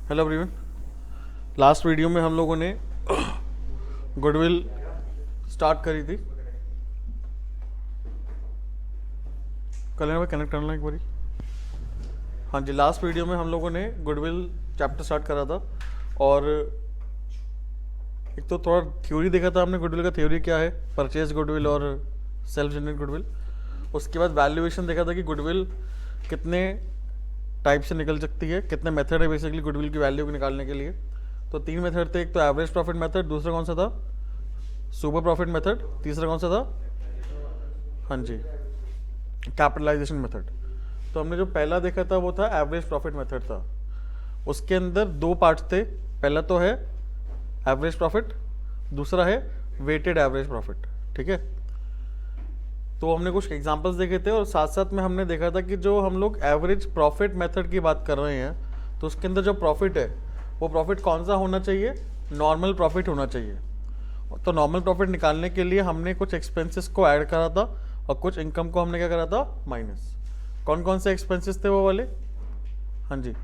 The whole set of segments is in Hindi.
Hello everyone. लास्ट वीडियो में हम लोगों ने गुडविल स्टार्ट करी थी। कल्याण भाई कनेक्ट करना एक बारी। हाँ जी, लास्ट वीडियो में हम लोगों ने गुडविल चैप्टर स्टार्ट करा था और एक तो थोड़ा थ्योरी देखा था हमने। गुडविल का थ्योरी क्या है, परचेज गुडविल और सेल्फ जनरेट गुडविल। उसके बाद वैल्यूएशन देखा था कि गुडविल कितने टाइप से निकल सकती है, कितने मेथड है बेसिकली गुडविल की वैल्यू को निकालने के लिए। तो 3 मेथड थे, एक तो एवरेज प्रॉफिट मेथड, दूसरा कौन सा था सुपर प्रॉफिट मेथड, तीसरा कौन सा था, हाँ जी, कैपिटलाइजेशन मेथड। तो हमने जो पहला देखा था वो था एवरेज प्रॉफिट मेथड था। उसके अंदर 2 पार्ट्स थे, पहला तो है एवरेज प्रॉफिट, दूसरा है वेटेड एवरेज प्रॉफिट। ठीक है, तो हमने कुछ एग्जांपल्स देखे थे और साथ साथ में हमने देखा था कि जो हम लोग एवरेज प्रॉफिट मेथड की बात कर रहे हैं तो उसके अंदर जो प्रॉफिट है वो प्रॉफिट कौन सा होना चाहिए, नॉर्मल प्रॉफिट होना चाहिए। तो नॉर्मल प्रॉफिट निकालने के लिए हमने कुछ एक्सपेंसेस को ऐड करा था और कुछ इनकम को हमने क्या करा था, माइनस। कौन कौन से एक्सपेंसेस थे वो वाले, हाँ जी,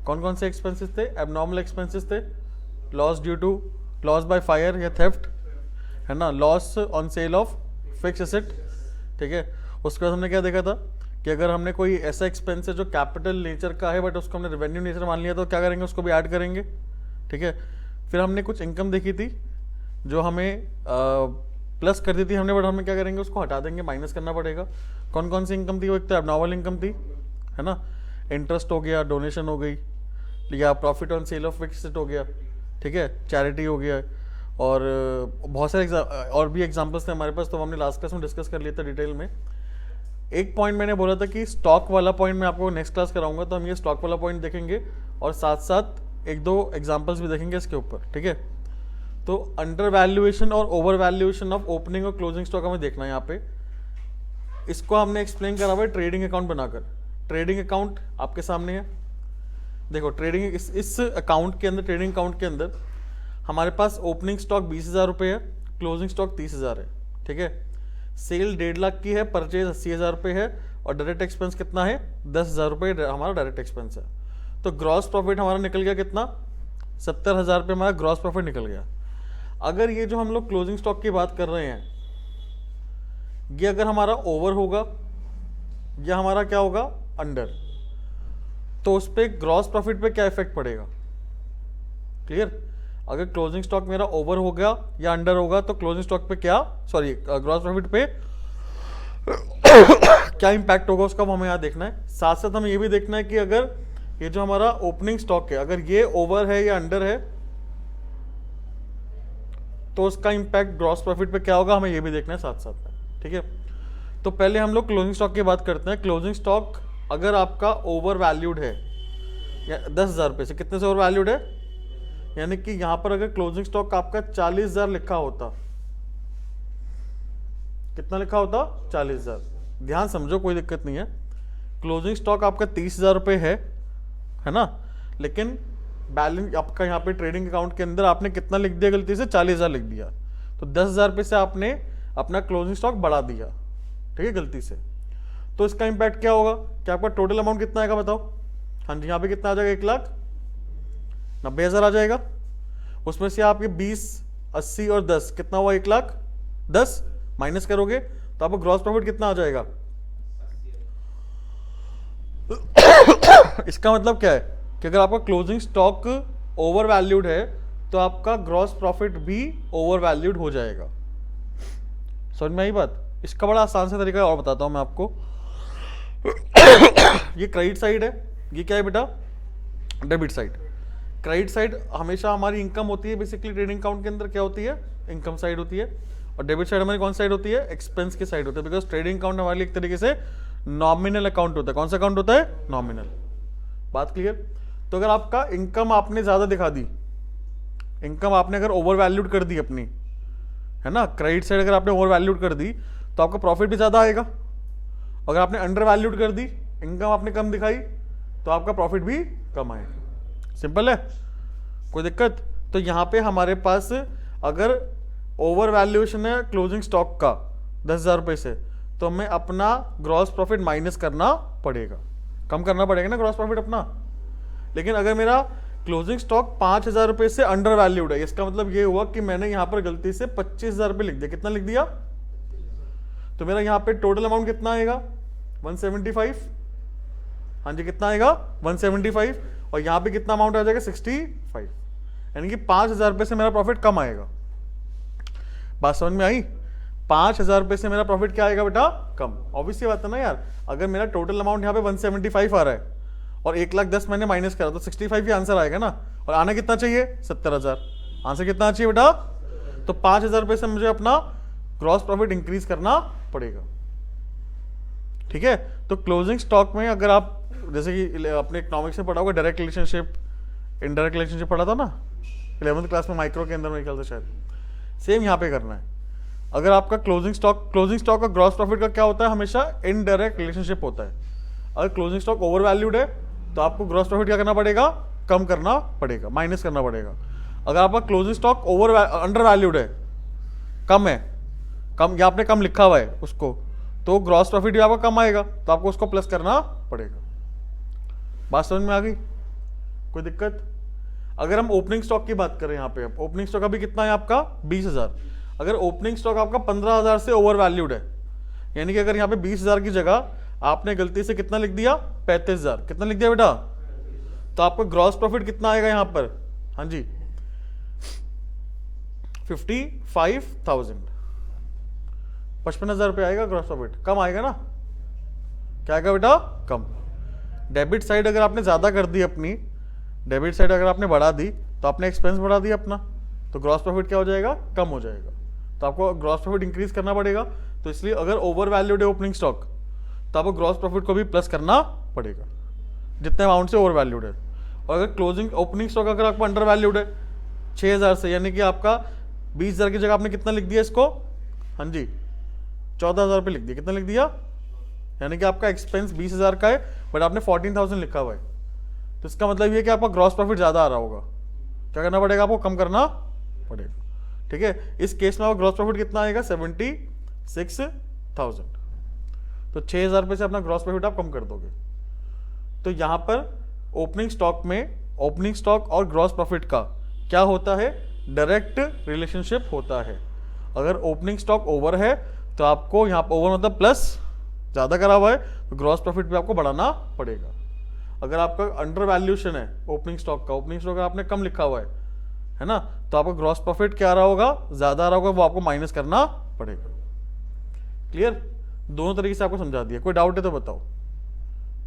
कौन कौन से एक्सपेंसेस थे, एबनॉर्मल एक्सपेंसेस थे, loss due to loss by fire या थेफ्ट, है ना, loss on sale of fix asset. ठीक है, उसके बाद हमने क्या देखा था कि अगर हमने कोई ऐसा एक्सपेंस है जो कैपिटल नेचर का है बट उसको हमने रेवेन्यू नेचर मान लिया तो क्या करेंगे, उसको भी ऐड करेंगे। ठीक है, फिर हमने कुछ इनकम देखी थी जो हमें प्लस कर दी थी हमने, बट हमें क्या करेंगे, उसको हटा देंगे, माइनस करना पड़ेगा। कौन कौन सी इनकम थी वो, एक तो एबनॉर्मल इनकम थी, है ना, इंटरेस्ट हो गया, डोनेशन हो गई, या profit on sale of fix asset हो गया, ठीक है, चैरिटी हो गया, और बहुत सारे और भी एग्जांपल्स थे हमारे पास, तो हमने लास्ट क्लास में डिस्कस कर लिया था डिटेल में। एक पॉइंट मैंने बोला था कि स्टॉक वाला पॉइंट मैं आपको नेक्स्ट क्लास कराऊंगा, तो हम ये स्टॉक वाला पॉइंट देखेंगे और साथ साथ 1-2 एग्जांपल्स भी देखेंगे इसके ऊपर। ठीक है, तो अंडर वैल्यूएशन और ओवर वैल्यूएशन ऑफ ओपनिंग और क्लोजिंग स्टॉक हमें देखना है यहाँ पे। इसको हमने एक्सप्लेन करा हुआ है ट्रेडिंग अकाउंट बनाकर। ट्रेडिंग अकाउंट आपके सामने है, देखो ट्रेडिंग इस अकाउंट के अंदर, ट्रेडिंग अकाउंट के अंदर हमारे पास ओपनिंग स्टॉक 20,000 रुपये है, क्लोजिंग स्टॉक 30,000 है। ठीक है, सेल 1.5 लाख की है, परचेज 80,000 रुपये है और डायरेक्ट एक्सपेंस कितना है, 10,000 रुपये हमारा डायरेक्ट एक्सपेंस है। तो ग्रॉस प्रॉफिट हमारा निकल गया कितना, 70,000 रुपये हमारा ग्रॉस प्रॉफिट निकल गया। अगर ये जो हम लोग क्लोजिंग स्टॉक की बात कर रहे हैं ये अगर हमारा ओवर होगा या हमारा क्या होगा, अंडर, तो उस पर ग्रॉस प्रॉफिट पे क्या इफेक्ट पड़ेगा, क्लियर। अगर क्लोजिंग स्टॉक मेरा ओवर हो गया या अंडर होगा तो क्लोजिंग स्टॉक पे क्या, सॉरी ग्रॉस प्रॉफिट पे क्या इंपैक्ट होगा उसका हमें यहाँ देखना है। साथ साथ हमें ये भी देखना है कि अगर ये जो हमारा ओपनिंग स्टॉक है अगर ये ओवर है या अंडर है तो उसका इंपैक्ट ग्रॉस प्रॉफिट पे क्या होगा, हमें ये भी देखना है साथ साथ में। ठीक है, तो पहले हम लोग क्लोजिंग स्टॉक की बात करते हैं। क्लोजिंग स्टॉक अगर आपका ओवर वैल्यूड है या 10,000 रुपये से, कितने से ओवर वैल्यूड है, यानी कि यहां पर अगर क्लोजिंग स्टॉक आपका 40,000 लिखा होता, कितना लिखा होता, 40,000। ध्यान समझो, कोई दिक्कत नहीं है। क्लोजिंग स्टॉक आपका 30,000 रुपये है ना, लेकिन बैलेंस आपका यहाँ पे ट्रेडिंग अकाउंट के अंदर आपने कितना लिख दिया, गलती से 40,000 लिख दिया, तो 10,000 रुपये से आपने अपना क्लोजिंग स्टॉक बढ़ा दिया, ठीक है, गलती से। तो इसका इंपैक्ट क्या होगा, क्या आपका टोटल अमाउंट कितना आएगा बताओ, हाँ जी, यहाँ पे कितना आ जाएगा, 1,90,000 आ जाएगा। उसमें से आपके 20, 80 और 10 कितना हुआ, 1,10,000 माइनस करोगे तो आपको ग्रॉस प्रॉफिट कितना आ जाएगा। इसका मतलब क्या है कि अगर आपका क्लोजिंग स्टॉक ओवर वैल्यूड है तो आपका ग्रॉस प्रॉफिट भी ओवर वैल्यूड हो जाएगा। समझ में आई बात। इसका बड़ा आसान सा तरीका और बताता हूं मैं आपको। ये क्रेडिट साइड है, ये क्या है बेटा, डेबिट साइड। क्रेडिट साइड हमेशा हमारी इनकम होती है, बेसिकली ट्रेडिंग अकाउंट के अंदर क्या होती है, इनकम साइड होती है, और डेबिट साइड हमारी कौन साइड होती है, एक्सपेंस की साइड होती है। बिकॉज ट्रेडिंग अकाउंट हमारे लिए एक तरीके से नॉमिनल अकाउंट होता है। कौन सा अकाउंट होता है, नॉमिनल। बात क्लियर। तो अगर आपका इनकम आपने ज्यादा दिखा दी, इनकम आपने अगर ओवर वैल्यूड कर दी अपनी, है ना, क्रेडिट साइड अगर आपने ओवर वैल्यूड कर दी तो आपका प्रॉफिट भी ज्यादा आएगा। अगर आपने अंडर वैल्यूड कर दी, इनकम आपने कम दिखाई, तो आपका प्रॉफिट भी कम आएगा। सिंपल है, कोई दिक्कत। तो यहां पे हमारे पास अगर ओवर वैल्यूएशन है क्लोजिंग स्टॉक का 10,000 रुपये से, तो हमें अपना ग्रॉस प्रॉफिट माइनस करना पड़ेगा, कम करना पड़ेगा ना ग्रॉस प्रॉफिट अपना। लेकिन अगर मेरा क्लोजिंग स्टॉक 5,000 रुपए से अंडर वैल्यूड है, इसका मतलब ये हुआ कि मैंने यहां पर गलती से 25,000 रुपए लिख दिया। कितना लिख दिया? तो मेरा यहां पे टोटल अमाउंट कितना आएगा? 175। हाँ जी, कितना आएगा? 175। और यहां पे कितना अमाउंट आ जाएगा? 65। यानी कि 5,000 रुपए से मेरा प्रॉफिट कम आएगा। बात समझ में आई? 5,000 रुपए से मेरा प्रॉफिट क्या आएगा बेटा? कम। ऑब्वियसली बात है ना यार, अगर मेरा टोटल अमाउंट यहाँ पे 175 आ रहा है और 1,10,000 मैंने माइनस करा तो 65 ही आंसर आएगा ना। और आना कितना चाहिए? 70,000। आंसर कितना चाहिए बेटा? तो 5,000 रुपए से मुझे अपना ग्रॉस प्रॉफिट इंक्रीज करना पड़ेगा। ठीक है, तो क्लोजिंग स्टॉक में अगर आप जैसे कि अपने इकोनॉमिक्स में पढ़ा होगा डायरेक्ट रिलेशनशिप, इनडायरेक्ट रिलेशनशिप पढ़ा था ना 11वीं क्लास में माइक्रो के अंदर, मेरे ख्याल से शायद सेम यहाँ पे करना है। अगर आपका क्लोजिंग स्टॉक का ग्रॉस प्रॉफिट का क्या होता है? हमेशा इनडायरेक्ट रिलेशनशिप होता है। अगर क्लोजिंग स्टॉक ओवर वैल्यूड है तो आपको ग्रॉस प्रॉफिट क्या करना पड़ेगा? कम करना पड़ेगा, माइनस करना पड़ेगा। अगर आपका क्लोजिंग स्टॉक अंडर वैल्यूड है, कम है, कम या आपने कम लिखा हुआ है उसको, तो ग्रॉस प्रॉफिट भी आपका कम आएगा, तो आपको उसको प्लस करना पड़ेगा। बात समझ में आ गई? कोई दिक्कत? अगर हम ओपनिंग स्टॉक की बात करें, यहाँ पे ओपनिंग स्टॉक अभी कितना है आपका? 20,000। अगर ओपनिंग स्टॉक आपका 15,000 से ओवर वैल्यूड है, यानी कि अगर यहाँ पे 20,000 की जगह आपने गलती से कितना लिख दिया? 35,000। कितना लिख दिया बेटा? तो आपका ग्रॉस प्रॉफिट कितना आएगा यहाँ पर? हाँ जी, 55,000, 55,000 रुपये आएगा ग्रॉस प्रॉफिट। कम आएगा ना? क्या आएगा बेटा? कम। डेबिट साइड अगर आपने ज्यादा कर दी अपनी, डेबिट साइड अगर आपने बढ़ा दी तो आपने एक्सपेंस बढ़ा दिया अपना, तो ग्रॉस प्रॉफिट क्या हो जाएगा? कम हो जाएगा। तो आपको ग्रॉस प्रॉफिट इंक्रीज करना पड़ेगा। तो इसलिए अगर ओवर वैल्यूड है ओपनिंग स्टॉक तो आपको ग्रॉस प्रॉफिट को भी प्लस करना पड़ेगा जितने अमाउंट से ओवर वैल्यूड है। और अगर क्लोजिंग ओपनिंग स्टॉक अगर आपको अंडर वैल्यूड है 6,000 से, यानी कि आपका 20,000 की जगह आपने कितना लिख दिया इसको? हाँ जी, 14,000 रुपये लिख दिया। कितना लिख दिया? यानी कि आपका एक्सपेंस 20,000 का है बट आपने 14,000 लिखा हुआ है, तो इसका मतलब ये कि आपका ग्रॉस प्रॉफिट ज़्यादा आ रहा होगा। क्या करना पड़ेगा? आपको कम करना पड़ेगा। ठीक है, इस केस में आपका ग्रॉस प्रॉफिट कितना आएगा? 76,000। तो 6,000 रुपये से अपना ग्रॉस प्रॉफिट आप कम कर दोगे। तो यहाँ पर ओपनिंग स्टॉक में ओपनिंग स्टॉक और ग्रॉस प्रॉफिट का क्या होता है? डायरेक्ट रिलेशनशिप होता है। अगर ओपनिंग स्टॉक ओवर है तो आपको यहाँ पर ओवर मतलब प्लस ज़्यादा करा हुआ है, तो ग्रॉस प्रॉफिट भी आपको बढ़ाना पड़ेगा। अगर आपका अंडर वैल्यूशन है ओपनिंग स्टॉक का, ओपनिंग स्टॉक आपने कम लिखा हुआ है ना, तो आपका ग्रॉस प्रॉफिट क्या आ रहा होगा? ज़्यादा आ रहा होगा, वो आपको माइनस करना पड़ेगा। क्लियर? दोनों तरीके से आपको समझा दिया। कोई डाउट है तो बताओ।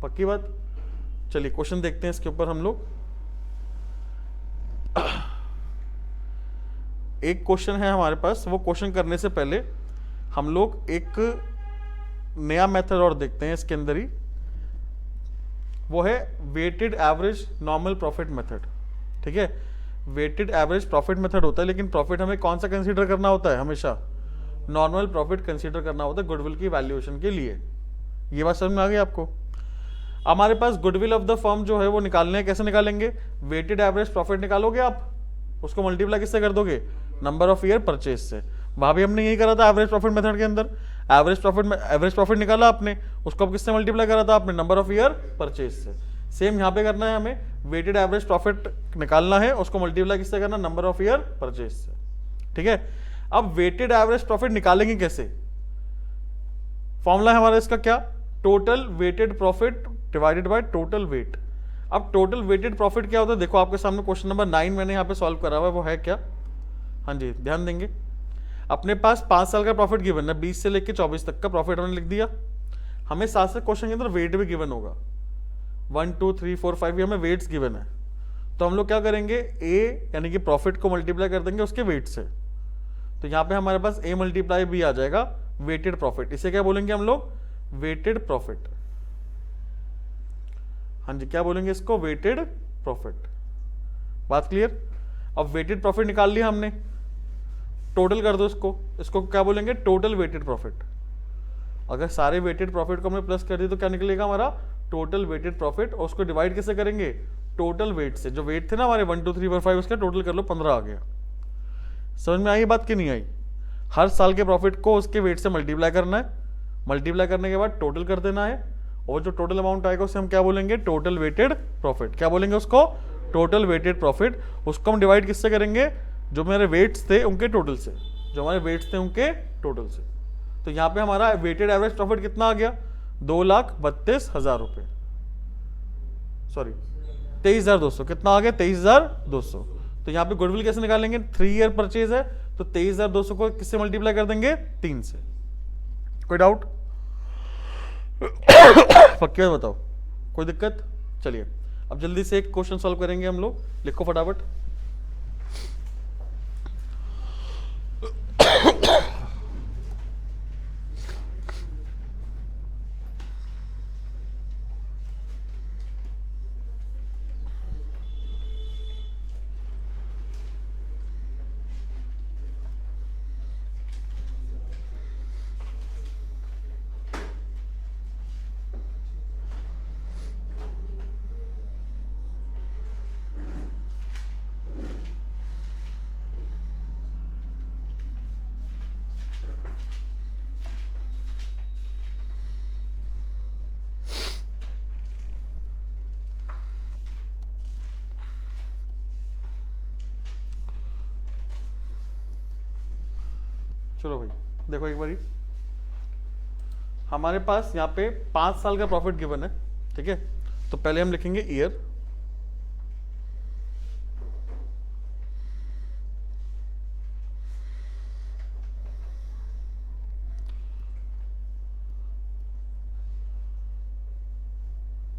पक्की बात? चलिए क्वेश्चन देखते हैं इसके ऊपर हम लोग। एक क्वेश्चन है हमारे पास, वो क्वेश्चन करने से पहले हम लोग एक नया मेथड और देखते हैं इसके अंदर ही, वो है weighted average normal profit method. ठीक है, वेटेड एवरेज प्रॉफिट मेथड होता है, लेकिन प्रॉफिट हमें कौन सा कंसीडर करना होता है? हमेशा नॉर्मल प्रॉफिट कंसीडर करना होता है गुडविल की वैल्यूएशन के लिए। ये बात समझ में आ गई आपको? हमारे पास गुडविल ऑफ द फर्म जो है वो निकालने हैं। कैसे निकालेंगे? वेटेड एवरेज प्रॉफिट निकालोगे आप, उसको मल्टीप्लाई किससे कर दोगे? नंबर ऑफ ईयर परचेज से। वहां भी हमने यही करा था एवरेज प्रॉफिट मेथड के अंदर। एवरेज प्रॉफिट निकाला आपने, उसको अब किससे मल्टीप्लाई करा था आपने? नंबर ऑफ ईयर परचेज से। सेम यहाँ पे करना है हमें, वेटेड एवरेज प्रॉफिट निकालना है, उसको मल्टीप्लाई किससे करना? नंबर ऑफ ईयर परचेज से। ठीक है, अब वेटेड एवरेज प्रॉफिट निकालेंगे कैसे? फॉर्मूला है हमारा इसका क्या? Total weighted profit divided by total weight. अब टोटल वेटेड प्रॉफिट क्या होता है? देखो आपके सामने क्वेश्चन नंबर 9 मैंने यहाँ पे सॉल्व करा हुआ है, वो है क्या? हाँ जी, ध्यान देंगे। अपने पास 5 साल का प्रॉफिट गिवन है, 20 से लेकर 24 तक का प्रॉफिट हमने लिख दिया। हमें साथ से क्वेश्चन के अंदर वेट भी गिवन होगा, 1 2 3 4 5 ये हमें वेट्स गिवन है। तो हम लोग क्या करेंगे? ए यानी कि प्रॉफिट को मल्टीप्लाई कर देंगे उसके वेट से। तो यहाँ पे हमारे पास ए मल्टीप्लाई भी आ जाएगा वेटेड प्रॉफिट। इसे क्या बोलेंगे हम लोग? Weighted profit. हाँ जी, क्या बोलेंगे इसको? Weighted profit. बात क्लियर? अब वेटेड प्रॉफिट निकाल लिया हमने, टोटल कर दो इसको क्या बोलेंगे? Total weighted profit. अगर सारे वेटेड प्रॉफिट को हमने प्लस कर दिया तो क्या निकलेगा हमारा? Total weighted profit. और उसको डिवाइड कैसे करेंगे? टोटल वेट से। जो वेट थे ना हमारे 1 2 3 4 5, उसका टोटल कर लो, 15 आ गया। समझ में आई बात कि नहीं आई? हर साल के प्रॉफिट को उसके वेट से मल्टीप्लाई करना है, मल्टीप्लाई करने के बाद टोटल कर देना है, और जो टोटल अमाउंट आएगा उसे हम क्या बोलेंगे? Total weighted profit. क्या बोलेंगे उसको? टोटल वेटेड प्रॉफिट, उसको हम डिवाइड किससे करेंगे, जो मेरे वेट्स थे उनके टोटल से, जो हमारे वेट्स थे उनके टोटल से। तो यहाँ पे हमारा वेटेड एवरेज प्रॉफिट कितना आ गया, 2,32,000 रुपये, सॉरी 23,200, कितना आ गया 23,200। तो यहाँ पे गुडविल कैसे निकालेंगे, 3 ईयर परचेज है तो 23,200 को किससे मल्टीप्लाई कर देंगे, 3 से। कोई डाउट, पक्की बात बताओ, कोई दिक्कत। चलिए अब जल्दी से एक क्वेश्चन सॉल्व करेंगे हम लोग, लिखो फटाफट। चलो भाई देखो एक बारी, हमारे पास यहाँ पे 5 साल का प्रॉफिट गिवन है, ठीक है। तो पहले हम लिखेंगे ईयर,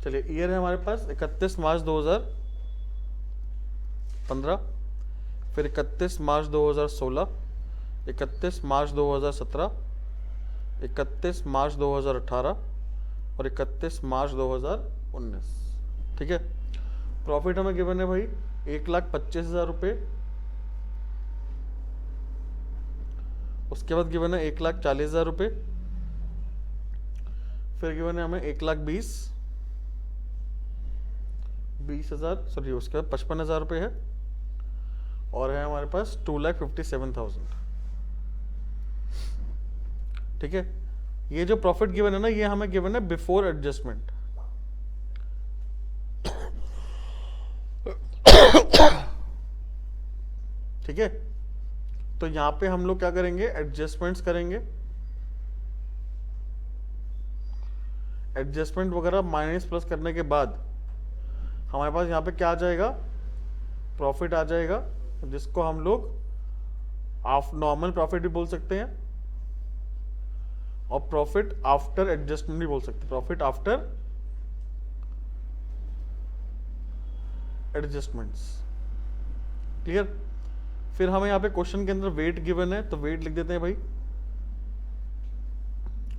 चलिए ईयर है हमारे पास 31 मार्च 2015, फिर 31 मार्च 2016, 31 मार्च 2017, 31 मार्च 2018 और 31 मार्च 2019, ठीक है। प्रॉफिट हमें गिवन है भाई 1,25,000 रुपये, उसके बाद गिवन है 1,40,000 रुपये, फिर गिवन है हमें 1,20,000, सॉरी उसके बाद 55,000 रुपये है, और है हमारे पास 2,57,000, ठीक है। ये जो प्रॉफिट गिवन है ना, ये हमें गिवन है बिफोर एडजस्टमेंट, ठीक है। तो यहां पे हम लोग क्या करेंगे, एडजस्टमेंट्स करेंगे, एडजस्टमेंट वगैरह माइनस प्लस करने के बाद हमारे पास यहाँ पे क्या आ जाएगा, प्रॉफिट आ जाएगा, जिसको हम लोग नॉर्मल प्रॉफिट भी बोल सकते हैं और प्रॉफिट आफ्टर एडजस्टमेंट भी बोल सकते हैं, प्रॉफिट आफ्टर एडजस्टमेंट्स, क्लियर। फिर हमें यहाँ पे क्वेश्चन के अंदर वेट गिवन है, तो वेट लिख देते हैं भाई।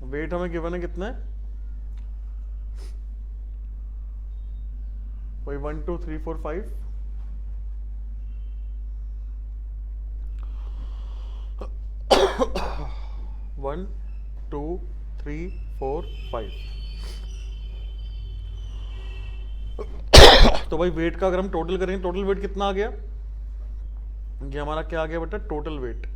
वेट हमें गिवन है कितना है, भाई 1 2 3 4 5, 1 2 3 4 5। तो भाई वेट का अगर हम टोटल करेंगे, टोटल वेट कितना आ गया, ये हमारा क्या आ गया बेटा, टोटल वेट।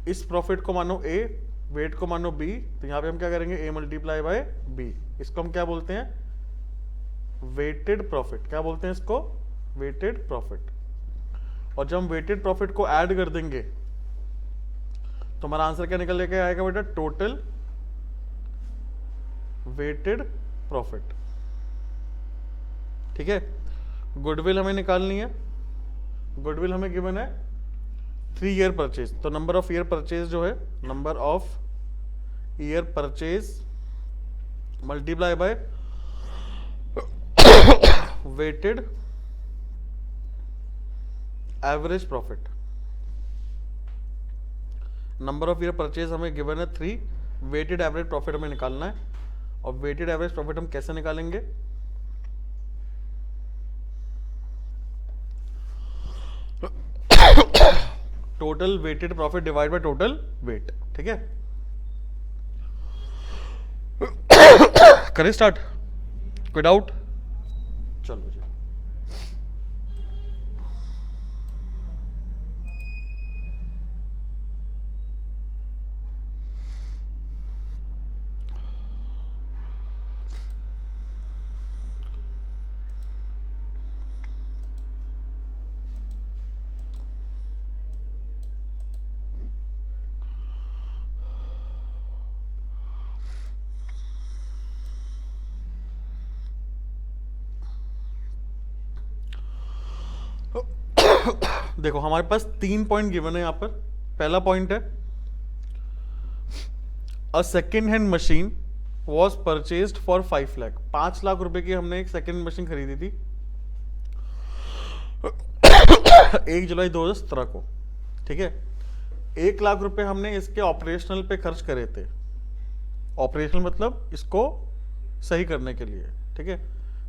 इस प्रॉफिट को मानो ए, वेट को मानो बी, तो यहां पे हम क्या करेंगे, ए मल्टीप्लाई बाय बी। इसको हम क्या बोलते हैं, वेटेड प्रॉफिट। क्या बोलते हैं इसको, वेटेड प्रॉफिट। और जब हम वेटेड प्रॉफिट को ऐड कर देंगे तो हमारा आंसर क्या निकल के आएगा बेटा, टोटल वेटेड प्रॉफिट, ठीक है। गुडविल हमें निकालनी है, गुडविल हमें गिवन है 3 ईयर परचेज, तो नंबर ऑफ ईयर परचेज जो है, number of year purchase multiply by weighted average profit. Number of year purchase हमें गिवन है 3, वेटेड एवरेज प्रॉफिट हमें निकालना है। और वेटेड एवरेज प्रॉफिट हम कैसे निकालेंगे, total weighted profit divide by total weight, ठीक है। करें स्टार्ट, कोई डाउट, चलो जी। देखो हमारे पास 3 पॉइंट गिवन है यहाँ पर। पहला पॉइंट है a second hand machine was purchased for 5 lakh. 5 lakh रुपए की हमने एक सेकेंड मशीन खरीदी थी 1 जुलाई 2017 को, ठीक है। 1 लाख रुपए हमने इसके ऑपरेशनल पे खर्च करे थे। ऑपरेशनल मतलब इसको सही करने के लिए, ठीक है।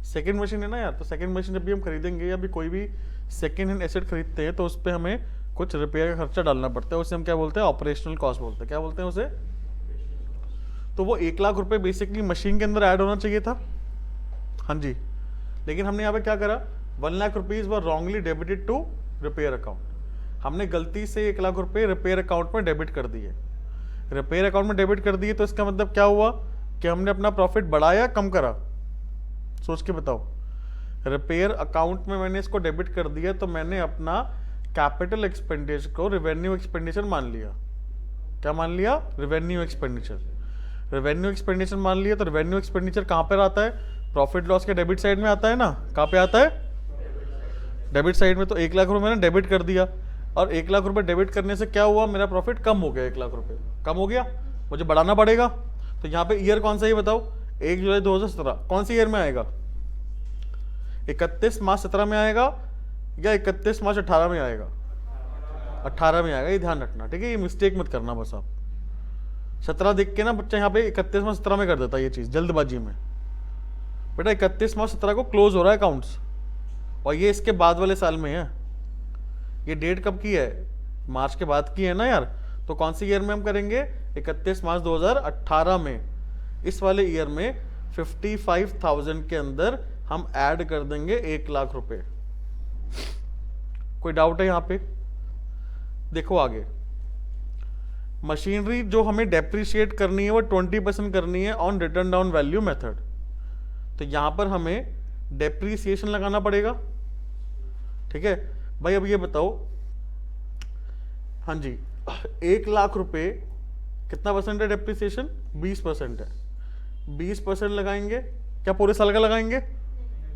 सेकेंड मशीन है ना यार, तो सेकेंड मशीन जब भी हम खरीदेंगे या भी कोई भी सेकेंड हैंड एसेट खरीदते हैं तो उस पर हमें कुछ रिपेयर का खर्चा डालना पड़ता है। उसे हम क्या बोलते हैं? ऑपरेशनल कॉस्ट बोलते हैं। क्या बोलते हैं उसे? तो वो 1 लाख रुपए बेसिकली मशीन के अंदर ऐड होना चाहिए था, हाँ जी। लेकिन हमने यहाँ पे क्या करा, 1 lakh rupees were wrongly debited to repair account. हमने गलती से 1 लाख रुपए रिपेयर अकाउंट में डेबिट कर दिए। रिपेयर अकाउंट में डेबिट कर दिए तो इसका मतलब क्या हुआ कि हमने अपना प्रॉफिट बढ़ाया कम करा? सोच के बताओ। रिपेयर अकाउंट में मैंने इसको डेबिट कर दिया तो मैंने अपना कैपिटल एक्सपेंडिचर को रेवेन्यू एक्सपेंडिचर मान लिया। क्या मान लिया? Revenue expenditure. रेवेन्यू एक्सपेंडिचर मान लिया तो रेवेन्यू एक्सपेंडिचर कहाँ पर आता है? प्रॉफिट लॉस के डेबिट साइड में आता है ना। कहाँ पे आता है? डेबिट साइड में। तो 1 लाख रुपए मैंने डेबिट कर दिया और 1 लाख रुपए डेबिट करने से क्या हुआ? मेरा प्रॉफिट कम हो गया। 1 लाख रुपए कम हो गया, मुझे बढ़ाना पड़ेगा। तो यहाँ पे ईयर कौन सा है बताओ? 1 जुलाई 2017 कौन सी ईयर में आएगा? 31 मार्च 17 में आएगा या 31 मार्च 18 में आएगा? 18 में आएगा, ये ध्यान रखना, ठीक है। ये मिस्टेक मत करना बस आप। 17 देख के ना बच्चा यहाँ पे 31 मार्च 17 में कर देता है ये चीज जल्दबाजी में। बेटा 31 मार्च 17 को क्लोज हो रहा है अकाउंट्स और ये इसके बाद वाले साल में है। ये डेट कब की है? मार्च के बाद की है ना यार। तो कौन सी ईयर में हम करेंगे? 31 मार्च 2018 में। इस वाले ईयर में 55,000 के अंदर हम ऐड कर देंगे 1 लाख रुपए। कोई डाउट है यहाँ पे? देखो आगे, मशीनरी जो हमें डेप्रिशिएट करनी है वो 20% करनी है on return down value method. तो यहां पर हमें डेप्रिसिएशन लगाना पड़ेगा, ठीक है भाई। अब ये बताओ, हाँ जी, 1 लाख रुपए कितना परसेंट है डेप्रिसिएशन? 20% है। 20% लगाएंगे क्या पूरे साल का लगाएंगे?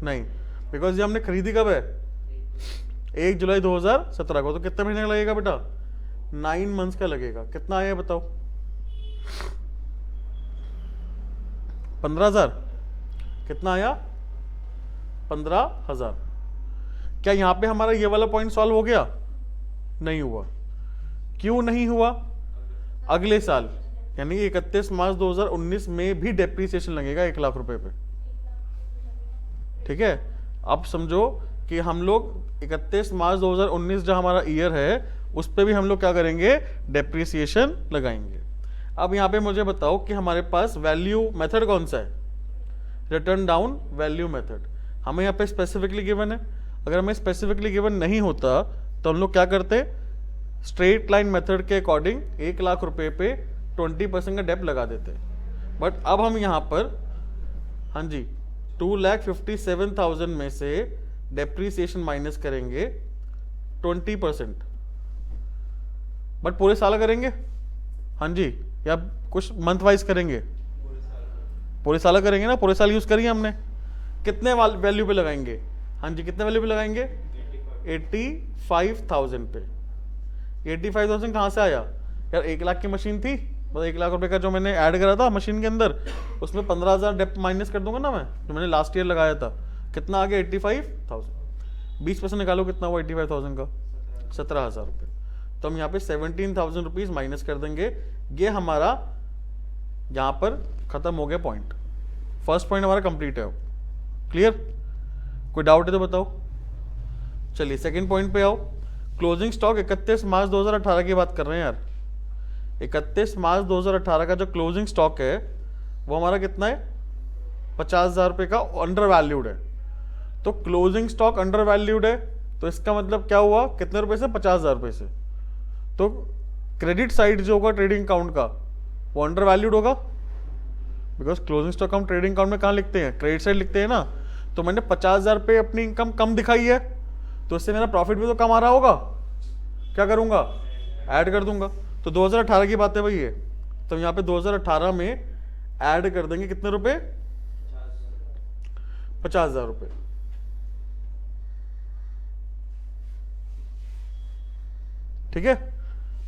नहीं, बिकॉज ये हमने खरीदी कब है? 1 जुलाई 2017 को। तो कितना महीने का लगेगा बेटा? 9 मंथ्स का लगेगा। कितना आया बताओ? 15,000। कितना आया? 15,000। क्या यहां पे हमारा ये वाला पॉइंट सॉल्व हो गया? नहीं हुआ। क्यों नहीं हुआ? अगले साल यानी 31 मार्च 2019 में भी डेप्रिसिएशन लगेगा 1 लाख रुपए पे, ठीक है। अब समझो कि हम लोग 31 मार्च 2019 जो हमारा ईयर है उस पे भी हम लोग क्या करेंगे? डेप्रिसिएशन लगाएंगे। अब यहाँ पे मुझे बताओ कि हमारे पास वैल्यू मेथड कौन सा है? Return down value method. हमें यहाँ पे स्पेसिफिकली गिवन है। अगर हमें स्पेसिफिकली गिवन नहीं होता तो हम लोग क्या करते? स्ट्रेट लाइन मेथड के अकॉर्डिंग 1 लाख रुपए पे 20% का डेप लगा देते। बट अब हम यहाँ पर, हाँ जी, 2,57,000 में से डेप्रिसिएशन माइनस करेंगे 20%। बट पूरे साल करेंगे, हाँ जी, या कुछ मंथ वाइज करेंगे? पूरे साल करेंगे ना। पूरे साल यूज करिए हमने। कितने वैल्यू पे लगाएंगे? हाँ जी, कितने वैल्यू पे लगाएंगे? 85,000 पे। 85,000 कहाँ से आया यार? 1 लाख की मशीन थी, बस 1 लाख रुपए का जो मैंने ऐड करा था मशीन के अंदर, उसमें 15,000 डेप माइनस कर दूंगा ना मैं, जो मैंने लास्ट ईयर लगाया था। कितना आ गया? 85,000। 20% निकालो, कितना हुआ 85,000 का? 17,000 रुपये। तो हम यहाँ पे 17,000 रुपीज माइनस कर देंगे। ये हमारा यहाँ पर खत्म हो गया पॉइंट। फर्स्ट पॉइंट हमारा कंप्लीट है। क्लियर? कोई डाउट है तो बताओ। चलिए सेकंड पॉइंट पे आओ। क्लोजिंग स्टॉक 31 मार्च 2018 की बात कर रहे हैं यार। 31 मार्च 2018 का जो क्लोजिंग स्टॉक है वो हमारा कितना है? 50,000 रुपये का अंडर वैल्यूड है। तो क्लोजिंग स्टॉक अंडर वैल्यूड है तो इसका मतलब क्या हुआ? कितने रुपए से? 50,000 रुपये से। तो क्रेडिट साइड जो होगा ट्रेडिंग अकाउंट का वो अंडर वैल्यूड होगा, बिकॉज क्लोजिंग स्टॉक हम ट्रेडिंग अकाउंट में कहाँ लिखते हैं? क्रेडिट साइड लिखते हैं ना। तो मैंने 50,000 रुपये अपनी इनकम कम दिखाई है तो इससे मेरा प्रॉफिट भी तो कम आ रहा होगा। क्या करूंगा? ऐड कर दूंगा। तो 2018 की बात है भाई ये। तो यहाँ पे 2018 में ऐड कर देंगे कितने रुपए? 50,000 रुपये। ठीक है,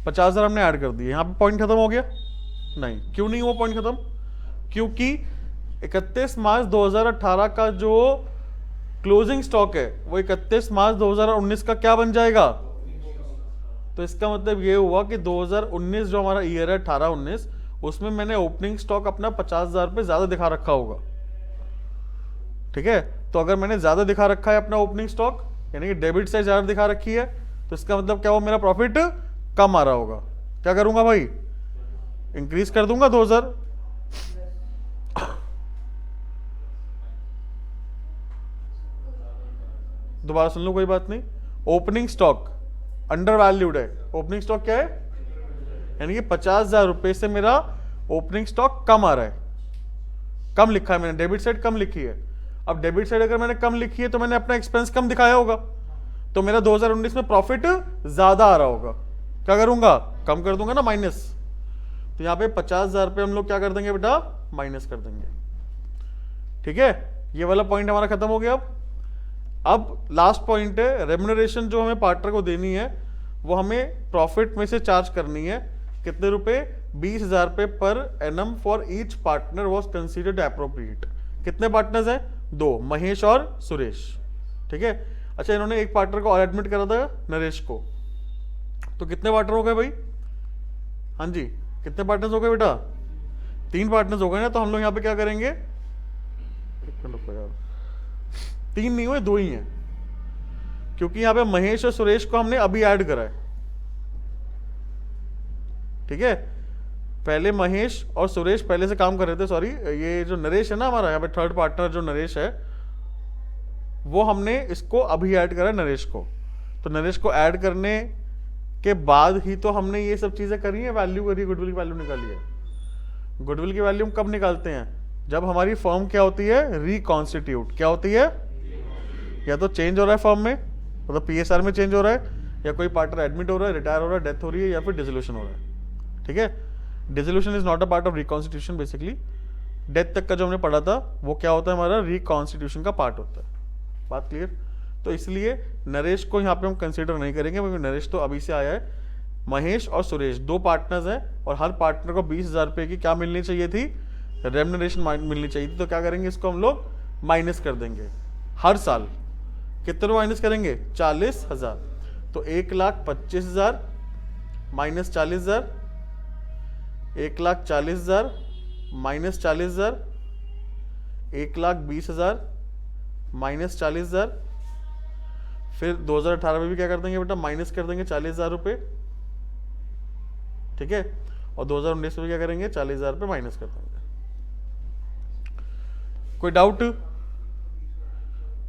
50,000 हमने ऐड कर दिए, यहाँ पे पॉइंट खत्म हो गया? नहीं। क्यों नहीं हुआ पॉइंट खत्म? क्योंकि 31 मार्च 2018 का जो क्लोजिंग स्टॉक है वो 31 मार्च 2019 का क्या बन जाएगा? तो इसका मतलब ये हुआ कि 2019 जो हमारा ईयर है 18-19, उसमें मैंने ओपनिंग स्टॉक अपना 50,000 पे ज्यादा दिखा रखा होगा। ठीक है, तो अगर मैंने ज्यादा दिखा रखा है अपना ओपनिंग स्टॉक, यानी कि डेबिट साइड ज्यादा दिखा रखी है, तो इसका मतलब क्या हुआ? मेरा प्रॉफिट कम आ रहा होगा। क्या करूंगा भाई? इंक्रीज कर दूंगा 2,000। दोबारा सुन लो, कोई बात नहीं। ओपनिंग स्टॉक अंडर वैल्यूड है। ओपनिंग स्टॉक क्या है? यानी कि 50,000 रुपए से मेरा ओपनिंग स्टॉक कम आ रहा है, कम लिखा है मैंने, डेबिट साइड कम लिखी है। अब डेबिट साइड अगर मैंने कम लिखी है तो मैंने अपना एक्सपेंस कम दिखाया होगा, तो मेरा 2019 में प्रॉफिट ज्यादा आ रहा होगा। क्या करूंगा? कम कर दूंगा ना, माइनस। तो यहाँ पे 50,000 रुपये हम लोग क्या कर देंगे बेटा? माइनस कर देंगे। ठीक है, ये वाला पॉइंट हमारा खत्म हो गया। अब लास्ट पॉइंट है रेम्यूनरेशन, जो हमें पार्टनर को देनी है वो हमें प्रॉफिट में से चार्ज करनी है। कितने रुपए? 20,000 रुपये per annum for each partner was considered appropriate. कितने पार्टनर्स हैं? 2, महेश और सुरेश। ठीक है, अच्छा इन्होंने एक पार्टनर को और एडमिट करा था, नरेश को। तो कितने पार्टनर हो गए भाई? हाँ जी, कितने पार्टनर्स हो गए बेटा? 3 पार्टनर्स हो गए ना। तो हम लोग यहाँ पे क्या करेंगे? 3 नहीं हुए, 2 ही हैं, क्योंकि यहाँ पे महेश और सुरेश को हमने अभी ऐड करा है। ठीक है, पहले महेश और सुरेश पहले से काम कर रहे थे। सॉरी, ये जो नरेश है ना हमारा, यहाँ पे थर्ड पार्टनर जो नरेश है, वो हमने इसको अभी ऐड करा है, नरेश को। तो नरेश को ऐड करने के बाद ही तो हमने ये सब चीजें करी है, वैल्यू करी, गुडविल की वैल्यू निकाली है। गुडविल की वैल्यू हम कब निकालते हैं? जब हमारी फर्म क्या होती है? रिकॉन्स्टिट्यूट। क्या होती है? या तो चेंज हो रहा है फर्म में, मतलब पीएसआर में चेंज हो रहा है, या कोई पार्टनर एडमिट हो रहा है, रिटायर हो रहा है, डेथ हो रही है, या फिर डिसोल्यूशन हो रहा है। ठीक है, dissolution is not a part of reconstitution. Basically death तक का जो हमने पढ़ा था वो क्या होता है? हमारा रिकॉन्स्टिट्यूशन का पार्ट होता है। बात क्लियर? तो इसलिए नरेश को यहाँ पे हम कंसीडर नहीं करेंगे, क्योंकि नरेश तो अभी से आया है। महेश और सुरेश 2 पार्टनर्स हैं, और हर पार्टनर को 20,000 रुपये की क्या मिलनी चाहिए थी? रेम्यूनरेशन मिलनी चाहिए थी। तो क्या करेंगे? इसको हम लोग माइनस कर देंगे हर साल। कितने माइनस करेंगे? 40,000। तो 1,25,000 माइनस 40,000, 1,40,000 माइनस 40,000, 1,20,000 माइनस 40,000। फिर 2018 में भी क्या कर देंगे बेटा? माइनस कर देंगे 40,000 रुपये। ठीक है, और 2019 में क्या करेंगे? 40,000 रुपये माइनस कर देंगे। कोई डाउट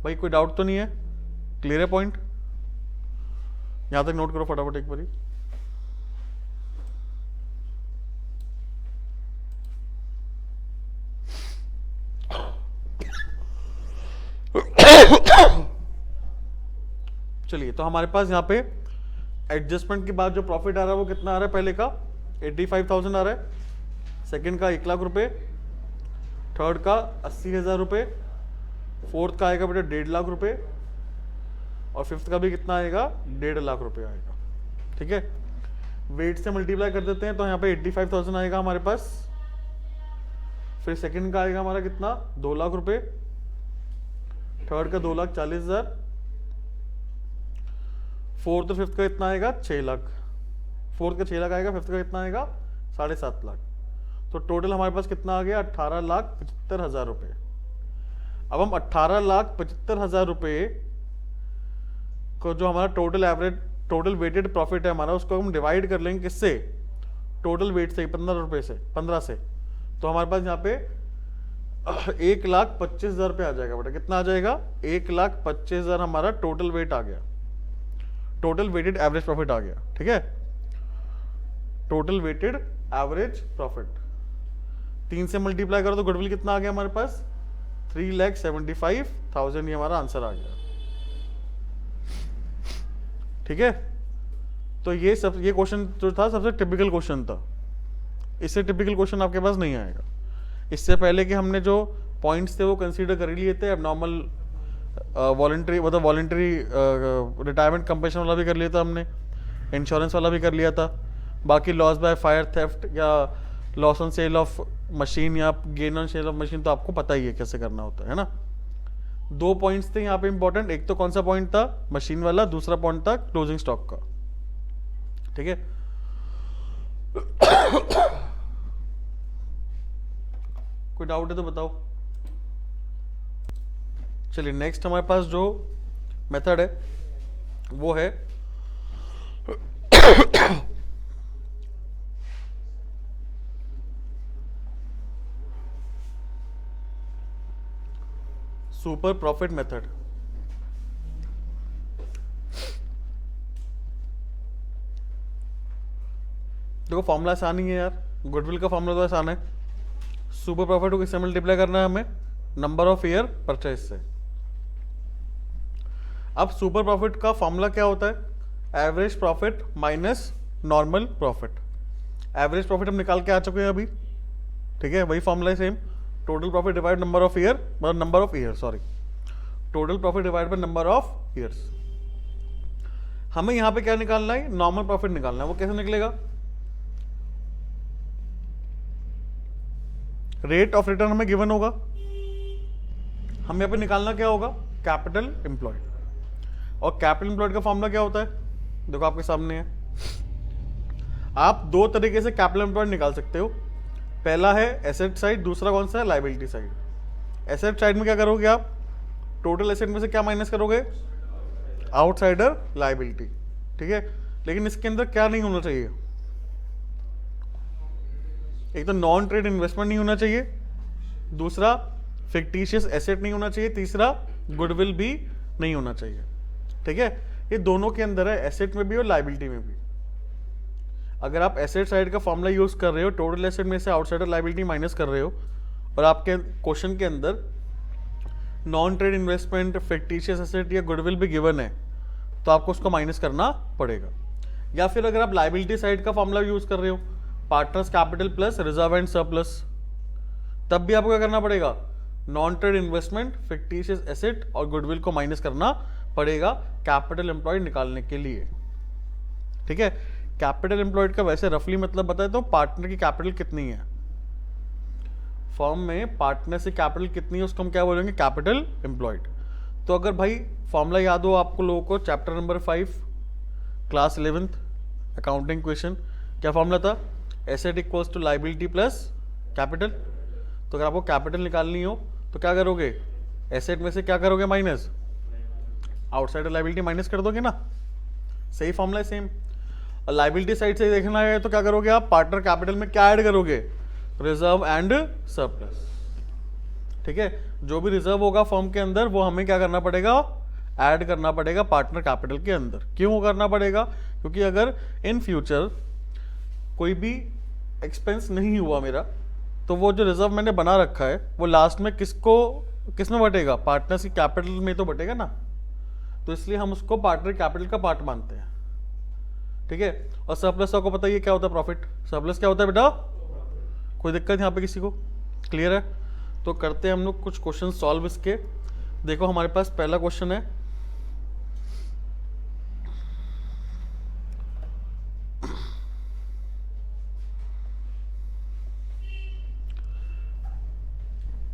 भाई? कोई डाउट तो नहीं है? क्लियर है पॉइंट? यहां तक नोट करो फटाफट एक बारी। चलिए, तो हमारे पास यहाँ पे एडजस्टमेंट के बाद जो प्रॉफिट आ रहा है वो कितना आ रहा है? पहले का 85,000 आ रहा है, सेकंड का 1 लाख रुपए, थर्ड का 80,000 रुपए, फोर्थ का आएगा बेटा 1.5 लाख रुपए, और फिफ्थ का भी कितना आएगा? 1.5 लाख रुपए आएगा। ठीक है, वेट से मल्टीप्लाई कर देते हैं तो यहाँ पे 85,000 आएगा हमारे पास। फिर सेकंड का आएगा हमारा कितना? 2 लाख रुपए, थर्ड का 2,40,000, फोर्थ और फिफ्थ का कितना आएगा? 6 लाख। फोर्थ का 6 लाख आएगा, फिफ्थ का कितना आएगा? 7.5 लाख। तो टोटल हमारे पास कितना आ गया? 18,75,000 रुपए। अब हम 18,75,000 रुपए को, जो हमारा total average, total weighted profit है हमारा, उसको हम डिवाइड कर लेंगे किससे? टोटल वेट से, 15 से। तो हमारे पास यहाँ पे 1,25,000 रुपये आ जाएगा बेटा। कितना आ जाएगा? 1,25,000 हमारा टोटल वेट आ गया, टोटल वेटेड एवरेज प्रॉफिट आ गया। ठीक है, टोटल वेटेड एवरेज प्रॉफिट 3 से मल्टीप्लाई करो तो गुडविल कितना आ गया हमारे पास? 3,75,000। ये हमारा आंसर आ गया। ठीक है, तो ये क्वेश्चन जो था सबसे टिपिकल क्वेश्चन था। इससे टिपिकल क्वेश्चन आपके पास नहीं आएगा। इससे पहले कि हमने जो पॉइंट्स थे वो कंसीडर कर ही लिए थे। एबनॉर्मल वॉलंटरी, मतलब वॉलंटरी रिटायरमेंट कंपेंसेशन वाला भी कर लिया था हमने। इंश्योरेंस वाला भी कर लिया था। बाकी लॉस बाय फायर, थेफ्ट या loss on sale of machine या gain on sale of machine तो आपको पता ही है कैसे करना होता है ना। 2 पॉइंट्स थे यहाँ पे इंपॉर्टेंट, एक तो कौन सा पॉइंट था, मशीन वाला, दूसरा पॉइंट था क्लोजिंग स्टॉक का। ठीक है, कोई डाउट है तो बताओ। चलिए नेक्स्ट हमारे पास जो मेथड है वो है सुपर प्रॉफिट मेथड। देखो फॉर्मूला आसान ही है यार, गुडविल का फॉर्मूला तो आसान है। सुपर प्रॉफिट को किससे मल्टीप्लाई करना है हमें, नंबर ऑफ ईयर परचेज से। अब सुपर प्रॉफिट का फॉर्मूला क्या होता है, average profit minus normal profit. Average profit हम निकाल के आ चुके हैं अभी, ठीक है, वही फॉर्मूला है same, total profit divide number of year, मतलब number of year sorry, total profit divide by number of years. हमें यहां पे क्या निकालना है, नॉर्मल प्रॉफिट निकालना है। वो कैसे निकलेगा, रेट ऑफ रिटर्न हमें गिवन होगा, हमें यहाँ पे निकालना क्या होगा, कैपिटल एम्प्लॉयड। और कैपिटल एम्प्लॉयड का फॉर्मूला क्या होता है, देखो आपके सामने है। आप दो तरीके से कैपिटल एम्प्लॉयड निकाल सकते हो, पहला है एसेट साइड, दूसरा कौन सा है, लायबिलिटी साइड। एसेट साइड में क्या करोगे आप, टोटल एसेट में से क्या माइनस करोगे, आउटसाइडर लायबिलिटी, ठीक है। लेकिन इसके अंदर क्या नहीं होना चाहिए, एक तो नॉन ट्रेड इन्वेस्टमेंट नहीं होना चाहिए, दूसरा फिक्टिशियस एसेट नहीं होना चाहिए, तीसरा गुडविल भी नहीं होना चाहिए, ठीक है। ये दोनों के अंदर है, एसेट में भी और लायबिलिटी में भी। अगर आप एसेट साइड का फॉर्मूला यूज कर रहे हो, टोटल एसेट में से आउटसाइडर लायबिलिटी माइनस कर रहे हो, और आपके क्वेश्चन के अंदर non trade investment, fictitious asset या गुडविल भी गिवन है, तो आपको उसको माइनस करना पड़ेगा। या फिर अगर आप लायबिलिटी साइड का फॉर्मूला यूज कर रहे हो, partners capital plus reserve and surplus, तब भी आपको क्या करना पड़ेगा, non trade investment, fictitious asset और गुडविल को माइनस करना पड़ेगा कैपिटल एम्प्लॉयड निकालने के लिए, ठीक है। कैपिटल एम्प्लॉयड का वैसे रफली मतलब बताए तो पार्टनर की कैपिटल कितनी है, फर्म में पार्टनर से कैपिटल कितनी है उसको हम क्या बोलेंगे, कैपिटल एम्प्लॉयड। तो अगर भाई फॉर्मूला याद हो आपको लोगों को, chapter number 5 class 11th accounting question, क्या फॉर्मूला था, asset equals to liability plus capital. तो अगर आपको कैपिटल निकालनी हो तो क्या करोगे, एसेट में से क्या करोगे माइनस, आउटसाइडर लायबिलिटी माइनस कर दोगे ना, सही फॉर्मूला है सेम। और लायबिलिटी साइड से देखना है तो क्या करोगे आप, पार्टनर कैपिटल में क्या ऐड करोगे, रिजर्व एंड सरप्लस, ठीक है। जो भी रिजर्व होगा फर्म के अंदर वो हमें क्या करना पड़ेगा, ऐड करना पड़ेगा पार्टनर कैपिटल के अंदर। क्यों करना पड़ेगा, क्योंकि अगर इन फ्यूचर कोई भी एक्सपेंस नहीं हुआ मेरा, तो वो जो रिजर्व मैंने बना रखा है वो लास्ट में किस में बटेगा, पार्टनर्स की कैपिटल में तो बटेगा ना। तो इसलिए हम उसको पार्टनर कैपिटल का पार्ट मानते हैं, ठीक है। और सरप्लस आपको पता ही क्या होता है, प्रॉफिट। सरप्लस क्या होता है बेटा, कोई दिक्कत यहाँ पे किसी को, क्लियर है। तो करते हैं हम लोग कुछ क्वेश्चन सॉल्व इसके। देखो हमारे पास पहला क्वेश्चन है,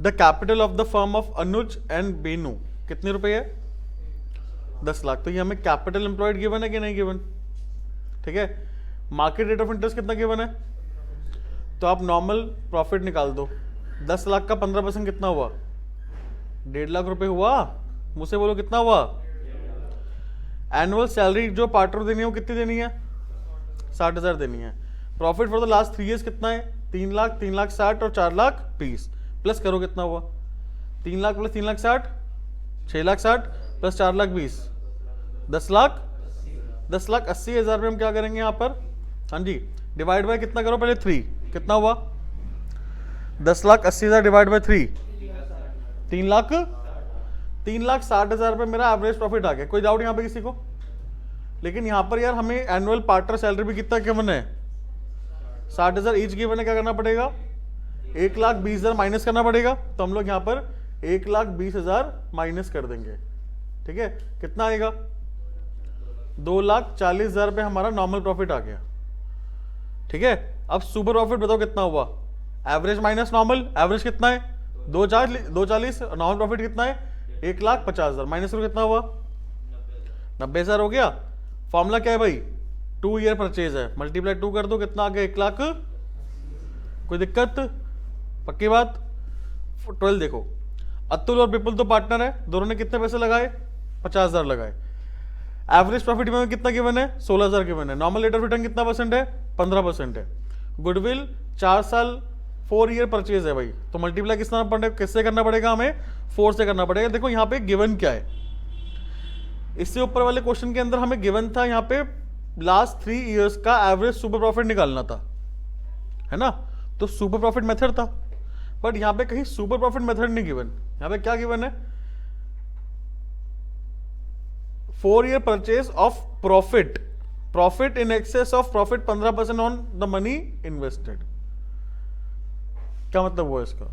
the capital of the firm of Anuj and Benu कितने रुपए है, 10 लाख। तो ये हमें कैपिटल एम्प्लॉयड गिवन है कि नहीं गिवन, ठीक है। मार्केट रेट ऑफ इंटरेस्ट कितना गिवन है, तो आप नॉर्मल प्रॉफिट निकाल दो। 10 लाख का 15% कितना हुआ, 1.5 लाख रुपए हुआ, मुझसे बोलो कितना हुआ। एनुअल सैलरी जो पार्टनर देनी है वो कितनी देनी है, 60,000 देनी है। Profit for the last 3 years कितना है, 3 लाख, 3 लाख 60 और 4 लाख 20, प्लस करो कितना हुआ, 3 लाख प्लस 3 लाख 60, 6 लाख 60 प्लस 4 लाख 20, 10 लाख 80,000 में हम क्या करेंगे यहाँ पर, हाँ जी, डिवाइड बाय कितना करो पहले 3, कितना हुआ, 10,80,000 डिवाइड बाय 3, 3,60,000 पे मेरा एवरेज प्रॉफिट आ गया। कोई डाउट यहाँ पे किसी को। लेकिन यहाँ पर यार हमें एनुअल पार्टनर सैलरी भी कितना गिवन है, 60,000 ईच गिवन है। क्या करना पड़ेगा, 1,20,000 माइनस करना पड़ेगा। तो हम लोग यहाँ पर 1,20,000 माइनस कर देंगे, ठीक है। कितना आएगा, 2,40,000 रुपये हमारा नॉर्मल प्रॉफिट आ गया। ठीक है, अब सुपर प्रॉफिट बताओ कितना हुआ, एवरेज माइनस नॉर्मल, एवरेज कितना है 240, नॉर्मल प्रॉफिट कितना है 1,50,000, माइनस करो कितना हुआ 90,000 हो गया। फॉर्मूला क्या है भाई, 2 ईयर परचेज है, मल्टीप्लाई 2 कर दो, कितना आ गया 1,00,000। कोई दिक्कत, पक्की बात। 12 देखो, अतुल और विपुल तो पार्टनर है, दोनों ने कितने पैसे लगाए 50,000 लगाए। एवरेज प्रॉफिट में कितना गिवन है 16,000 गिवन है। नॉर्मल रेट ऑफ रिटर्न कितना परसेंट है 15% है। गुडविल 4 साल 4 ईयर परचेज है भाई, तो मल्टीप्लाई किससे करना पड़ेगा हमें 4 से करना पड़ेगा। देखो यहाँ पे गिवन क्या है, इससे ऊपर वाले क्वेश्चन के अंदर हमें गिवन था यहाँ पे लास्ट 3 ईयर्स का एवरेज सुपर प्रॉफिट निकालना था, है ना, तो सुपर प्रॉफिट मेथड था। बट यहाँ पे कहीं सुपर प्रॉफिट मेथड नहीं गिवन, यहाँ पे क्या गिवन है 4 year purchase of profit, profit in excess of profit 15% on the money invested. क्या मतलब हुआ इसका,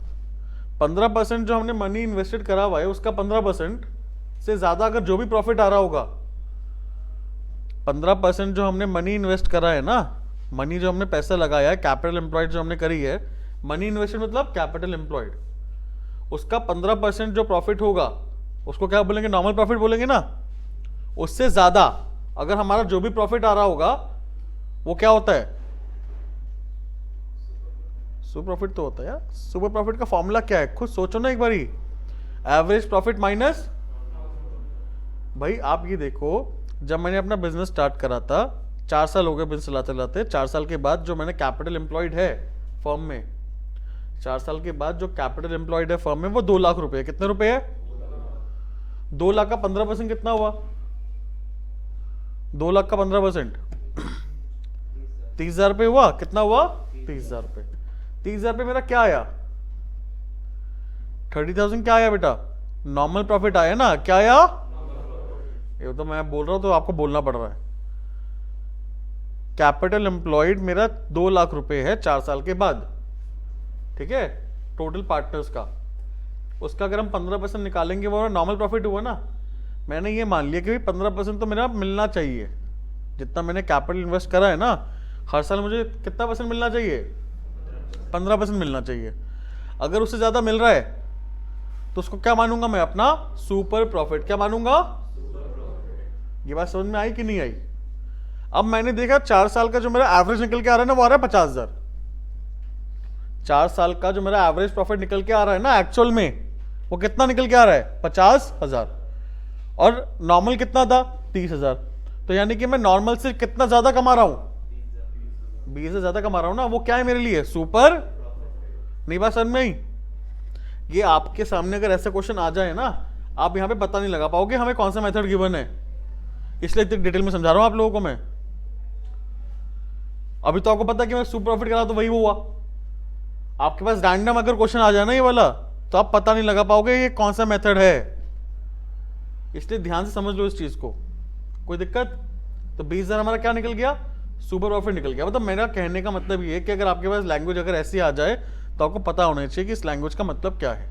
15% जो हमने मनी इन्वेस्टेड करा हुआ है उसका 15% से ज्यादा अगर जो भी प्रॉफिट आ रहा होगा, 15% जो हमने मनी इन्वेस्ट करा है ना, मनी जो हमने पैसा लगाया है, कैपिटल एम्प्लॉयड जो हमने करी है, मनी इन्वेस्टेड मतलब कैपिटल एम्प्लॉयड, उसका 15% जो प्रॉफिट होगा उसको क्या बोलेंगे नॉर्मल प्रॉफिट बोलेंगे ना। उससे ज्यादा अगर हमारा जो भी प्रॉफिट आ रहा होगा वो क्या होता है सुपर प्रॉफिट तो होता है यार। सुपर प्रॉफिट का फॉर्मूला क्या है खुद सोचो ना एक बारी, एवरेज प्रॉफिट माइनस, भाई आप ये देखो जब मैंने अपना बिजनेस स्टार्ट करा था 4 साल हो गए बिजनेस चलाते चलाते, 4 साल के बाद जो मैंने कैपिटल एम्प्लॉयड है फर्म में, 4 साल के बाद जो कैपिटल एम्प्लॉयड है फर्म में वो 2 लाख रुपए है। कितने रुपए है 2 लाख का 15% कितना हुआ 2 लाख का 15% 30,000 रुपये हुआ। कितना हुआ 30,000 रुपये। 30,000 रुपये मेरा क्या आया 30,000 क्या आया बेटा नॉर्मल प्रॉफिट आया ना, क्या आया, ये तो मैं बोल रहा हूं तो आपको बोलना पड़ रहा है। कैपिटल एम्प्लॉयड मेरा 2 लाख रुपए है 4 साल के बाद, ठीक है, टोटल पार्टनर्स का, उसका अगर हम 15% निकालेंगे वो नॉर्मल प्रॉफिट हुआ ना। मैंने ये मान लिया कि भाई 15% तो मेरा मिलना चाहिए, जितना मैंने कैपिटल इन्वेस्ट करा है ना हर साल मुझे कितना परसेंट मिलना चाहिए 15% मिलना चाहिए। अगर उससे ज्यादा मिल रहा है तो उसको क्या मानूंगा मैं अपना सुपर प्रॉफिट। क्या मानूंगा, ये बात समझ में आई कि नहीं आई। अब मैंने देखा 4 साल का जो मेरा एवरेज निकल के आ रहा है ना वो आ रहा है 50,000। 4 साल का जो मेरा एवरेज प्रॉफिट निकल के आ रहा है ना एक्चुअल में वो कितना निकल के आ रहा है 50,000, और नॉर्मल कितना था 30,000। तो यानी कि मैं नॉर्मल से कितना ज्यादा कमा रहा हूं 20 से ज्यादा कमा रहा हूं ना, वो क्या है मेरे लिए सुपर। नहीं बात समझ में आई। ये आपके सामने अगर ऐसा क्वेश्चन आ जाए ना आप यहां पे पता नहीं लगा पाओगे हमें कौन सा मेथड गिवन है, इसलिए इतनी डिटेल में समझा रहा हूं आप लोगों को मैं। अभी तो आपको पता है कि मैं सुपर प्रॉफिट करा तो वही हुआ, आपके पास रैंडम अगर क्वेश्चन आ जाए ना ये वाला तो आप पता नहीं लगा पाओगे ये कौन सा मेथड है, इसलिए ध्यान से समझ लो इस चीज को। कोई दिक्कत। तो 20,000 हमारा क्या निकल गया सुपर प्रॉफिट निकल गया। मतलब मेरा कहने का मतलब ये है कि अगर आपके पास लैंग्वेज अगर ऐसी आ जाए तो आपको पता होना चाहिए कि इस लैंग्वेज का मतलब क्या है।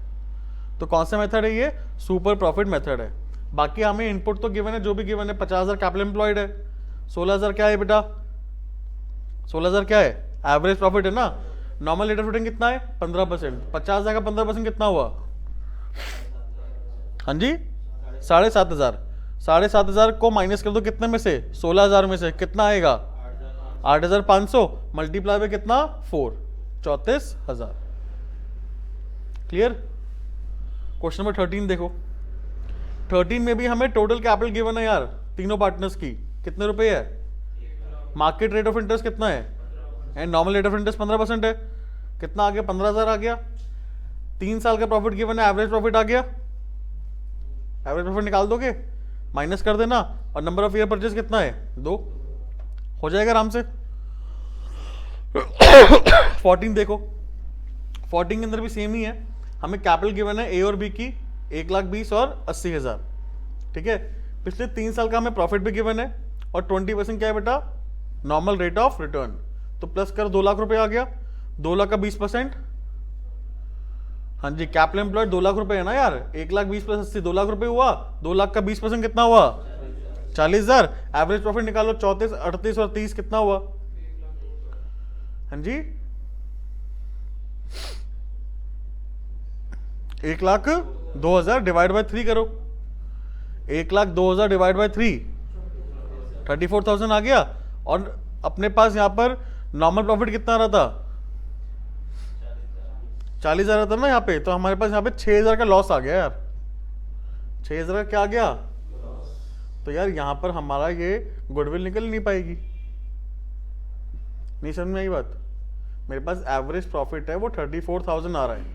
तो कौन सा मेथड है ये सुपर प्रॉफिट मेथड है। बाकी हमें इनपुट तो गिवन है जो भी गिवन है 50,000 कैपिटल एम्प्लॉयड है, 16,000 क्या है बेटा 16,000 क्या है एवरेज प्रॉफिट है ना, नॉर्मल रेट ऑफ रिटर्न कितना है 15%, 50,000 का 15% कितना हुआ हाँ जी 7,500। 7,500 को माइनस कर दो कितने में से 16,000 में से, कितना आएगा 8,500 मल्टीप्लाई में कितना 4 34,000। क्लियर। क्वेश्चन नंबर 13 देखो, 13 में भी हमें टोटल कैपिटल गिवन है यार तीनों पार्टनर्स की, कितने रुपए है, मार्केट रेट ऑफ इंटरेस्ट कितना है and normal rate of interest 15% है, कितना आ गया 15,000 आ गया। 3 साल का प्रॉफिट गिवन है, एवरेज प्रॉफिट आ गया, एवरेज प्रॉफिट निकाल दोगे माइनस कर देना, और नंबर ऑफ ईयर परचेज कितना है 2, हो जाएगा आराम से। 14 देखो, 14 के अंदर भी सेम ही है, हमें कैपिटल गिवन है ए और बी की 1,20,000 और 80,000, ठीक है। पिछले 3 साल का हमें प्रॉफिट भी गिवन है और 20% क्या है बेटा नॉर्मल रेट ऑफ रिटर्न, तो प्लस कर 2 लाख रुपए आ गया, 2 लाख का 20%, हाँ जी कैपिटल एम्प्लॉयड 2 लाख रुपए है ना यार, 1,20,000 प्लस 80 2 लाख रुपए हुआ, 2 लाख का 20% कितना हुआ 40,000। एवरेज प्रॉफिट निकालो 34, 38 और 30 कितना हुआ? हाँ जी 1,02,000 डिवाइड बाय 3 करो। 1,02,000 डिवाइड बाय 3 34,000 आ गया। और अपने पास यहां पर नॉर्मल प्रॉफिट कितना आ रहा था? 40,000 था ना यहाँ पे, तो हमारे पास यहाँ पे 6,000 का लॉस आ गया यार। 6,000 का क्या आ गया? तो यार यहाँ पर हमारा ये गुडविल निकल नहीं पाएगी। नहीं समझ में आई बात? मेरे पास एवरेज प्रॉफिट है वो 34,000 आ रहा है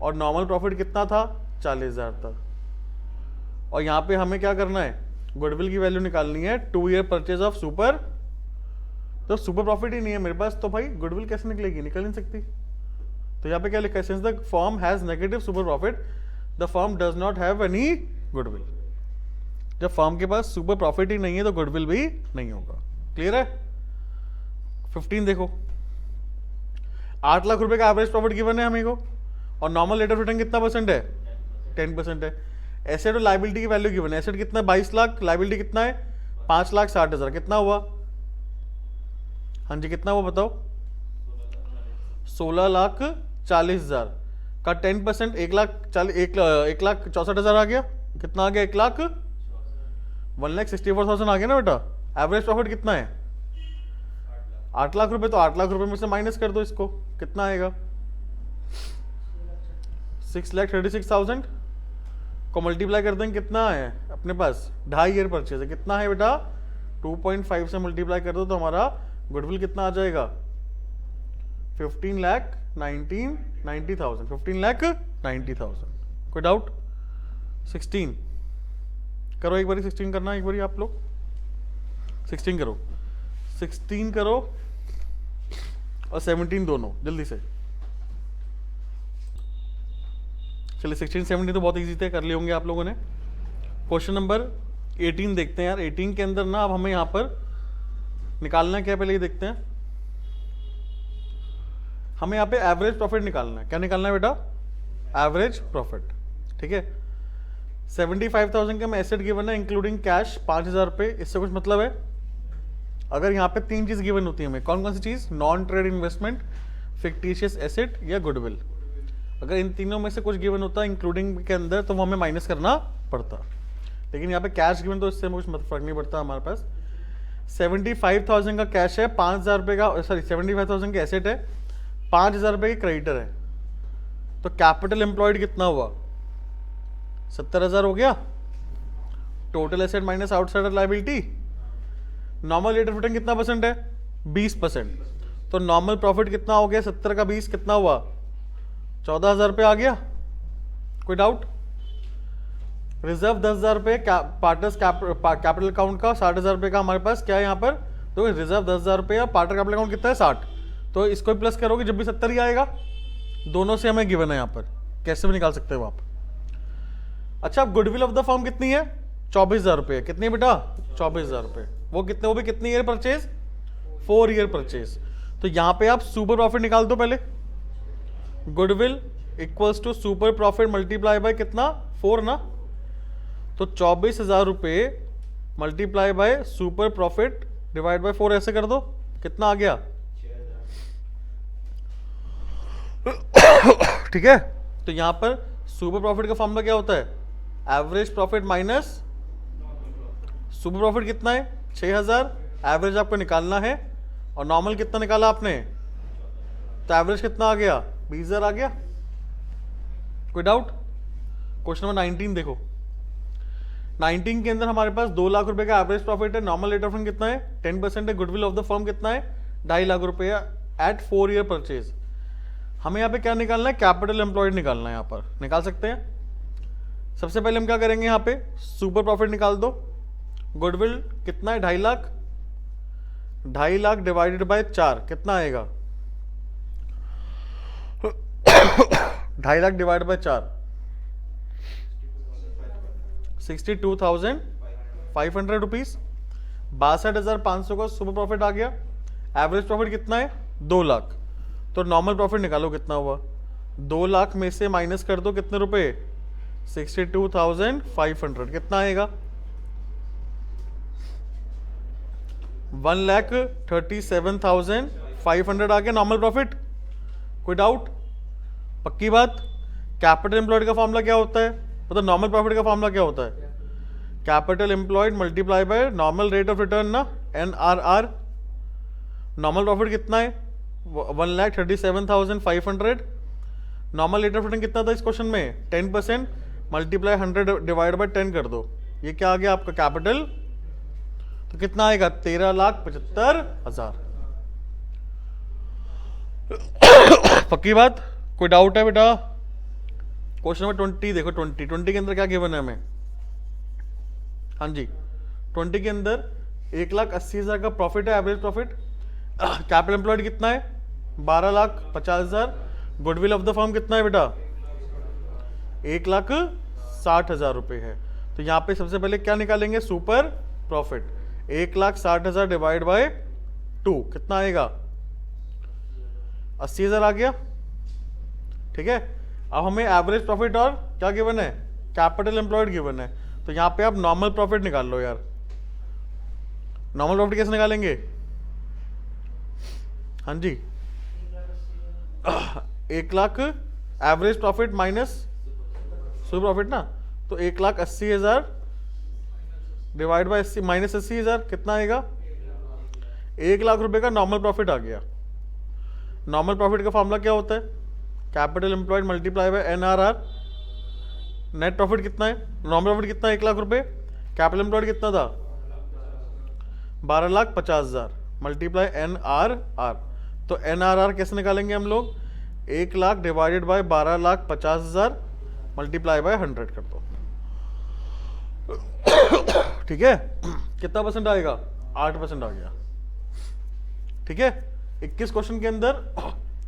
और नॉर्मल प्रॉफिट कितना था? 40,000 था। और यहाँ पे हमें क्या करना है? गुडविल की वैल्यू निकालनी है 2 ईयर परचेज ऑफ सुपर। तो सुपर प्रॉफिट ही नहीं है मेरे पास, तो भाई गुडविल कैसे निकलेगी? निकल नहीं सकती। तो यहाँ पे क्या लिखा है? Since the firm has negative super profit the firm does not have any goodwill. जब फर्म के पास सुपर प्रॉफिट ही नहीं है तो गुडविल भी नहीं होगा। क्लियर है? 15 देखो, 8 लाख रुपए का एवरेज प्रॉफिट गिवन है हमें को और नॉर्मल रेट ऑफ रिटर्न कितना परसेंट है? 10% है। एसेट और लाइबिलिटी की वैल्यू गिवन है। एसेट कितना है? 22 लाख। लाइबिलिटी कितना है? 5,60,000। कितना हुआ? हाँ जी कितना हुआ बताओ? 16,40,000 का 10% 1,64,000 आ गया। कितना आ गया? 1,64,000 आ गया ना बेटा। एवरेज प्रॉफिट कितना है? 8 लाख रुपए। तो 8 लाख रुपए में से माइनस कर दो इसको, कितना आएगा? 6,36,000 को मल्टीप्लाई कर देंगे, कितना है अपने पास? 2.5 ईयर परचेज है। कितना है बेटा? 2.5 से मल्टीप्लाई कर दो तो हमारा गुडविल कितना आ जाएगा? 15,90,000। 15,90,000। कोई डाउट? 16 करो एक बारी। 16 करना एक बारी आप लोग। 16 करो, 16 करो और 17 दोनों जल्दी से। चलिए 16 17 तो बहुत इजी थे, कर लिए होंगे आप लोगों ने। क्वेश्चन नंबर 18 देखते हैं यार। 18 के अंदर ना अब हमें यहाँ पर निकालना है क्या? पहले ये देखते हैं। हमें यहाँ पे एवरेज प्रॉफिट निकालना है। क्या निकालना है बेटा? Average profit. ठीक है। 75,000 का मैं एसेट गिवन है इंक्लूडिंग कैश 5,000 रुपये। इससे कुछ मतलब है? अगर यहाँ पे 3 चीज गिवन होती है हमें, कौन कौन सी चीज? Non trade investment, fictitious asset या गुडविल। अगर इन तीनों में से कुछ गिवन होता इंक्लूडिंग के अंदर तो वो हमें माइनस करना पड़ता। लेकिन यहाँ पे कैश गिवन तो इससे कुछ फर्क नहीं पड़ता हमारे पास। 75,000 का कैश है, 5,000 रुपये का, सॉरी 75,000 का एसेट है, 5,000 रुपये की क्रेडिटर है। तो कैपिटल एम्प्लॉयड कितना हुआ? 70,000 हो गया। Total asset minus outsider liability. Normal rate of return कितना परसेंट है? 20%। तो नॉर्मल प्रॉफिट कितना हो गया? 70 का 20 कितना हुआ? 14,000 रुपये आ गया। कोई डाउट? रिजर्व 10,000 रुपये, पार्टनर्स कैपिटल अकाउंट का 60,000 रुपये का हमारे पास क्या है यहाँ पर? तो रिजर्व 10,000 रुपये या पार्टनर कैपिटल अकाउंट कितना है? 60। तो इसको प्लस करोगे जब भी 70 ही आएगा। दोनों से हमें गिवन है यहाँ पर, कैसे भी निकाल सकते हो आप। अच्छा, अब गुडविल ऑफ द फर्म कितनी है? 24,000 रुपये। कितनी बेटा? 24,000 रुपये। वो कितने? वो भी कितनी ईयर परचेज? 4 year purchase. तो यहाँ पे आप सुपर प्रॉफिट निकाल दो पहले। Goodwill equals to super profit multiply by कितना? 4 ना। तो 24,000 रुपये multiply by super profit divide by 4 ऐसे कर दो, कितना आ गया? ठीक है। तो यहां पर सुपर प्रॉफिट का फॉर्मूला क्या होता है? Average profit minus super profit कितना है? 6,000। एवरेज आपको निकालना है और नॉर्मल कितना निकाला आपने? तो एवरेज कितना आ गया? 20,000 आ गया। कोई डाउट? क्वेश्चन नंबर 19 देखो। 19 के अंदर हमारे पास 2 लाख रुपए का एवरेज प्रॉफिट है। नॉर्मल रेट ऑफ रिटर्न कितना है? 10% है। गुडविल ऑफ द फर्म कितना है? 2.5 लाख रुपए एट 4 ईयर परचेज। हमें यहाँ पे क्या निकालना है? कैपिटल एम्प्लॉयड निकालना है। यहाँ पर निकाल सकते हैं। सबसे पहले हम क्या करेंगे? यहाँ पे सुपर प्रॉफिट निकाल दो। गुडविल कितना है? 2.5 लाख। 2.5 लाख डिवाइडेड बाय 4 कितना आएगा? 2.5 लाख डिवाइड बाय 4 62,500 रुपीज। 62,500 का सुपर प्रॉफिट आ गया। एवरेज प्रॉफिट कितना है? 2 लाख। तो नॉर्मल प्रॉफिट निकालो कितना हुआ? 2 लाख में से माइनस कर दो कितने रुपए? 62,500। कितना आएगा? 1,37,500 आ गया नॉर्मल प्रॉफिट। कोई डाउट? पक्की बात। कैपिटल एम्प्लॉयड का फॉर्मूला क्या होता है? मतलब नॉर्मल प्रॉफिट का फॉर्मूला क्या होता है? Capital employed multiply by normal rate of return ना, NRR। नॉर्मल प्रॉफिट कितना है? 1,37,500। नॉर्मल रेट ऑफ रिटर्न कितना था इस क्वेश्चन में? 10%। मल्टीप्लाई 100 डिवाइड बाय 10 कर दो, ये क्या आ गया आपका कैपिटल। तो कितना आएगा? 13,75,000। पक्की बात। कोई डाउट है बेटा? क्वेश्चन नंबर 20 देखो। 20 के अंदर क्या गिवन है हमें? हाँ जी, 20 के अंदर 1,80,000 का प्रॉफिट है, एवरेज प्रॉफिट। कैपिटल एम्प्लॉयड कितना है? 12,50,000। गुडविल ऑफ द फर्म कितना है बेटा? 1,60,000 रुपये है। तो यहाँ पे सबसे पहले क्या निकालेंगे? Super profit. 1,60,000 डिवाइड बाय 2 कितना आएगा? 80,000 आ गया। ठीक है, अब हमें एवरेज प्रॉफिट और क्या गिवन है? कैपिटल एम्प्लॉयड गिवन है। तो यहाँ पे आप नॉर्मल प्रॉफिट निकाल लो यार। नॉर्मल प्रॉफिट कैसे निकालेंगे? हाँ जी, 1,00,000 average profit minus super profit ना, तो 1,80,000 डिवाइड बाय 80 माइनस 80,000 कितना आएगा? 1,00,000 रुपए का नॉर्मल प्रॉफिट आ गया। नॉर्मल प्रॉफिट का फॉर्मूला क्या होता है? Capital employed multiply by NRR। Net profit कितना है? नॉर्मल प्रॉफिट कितना है? 1,00,000 रुपए। कैपिटल एम्प्लॉयड कितना था? 12,50,000 मल्टीप्लाई NRR। तो NRR कैसे निकालेंगे हम लोग? 1,00,000 डिवाइडेड बाय 12,50,000 मल्टीप्लाई बाय 100 कर दो। ठीक है, कितना परसेंट आएगा? 8% आ गया। ठीक है, 21 क्वेश्चन के अंदर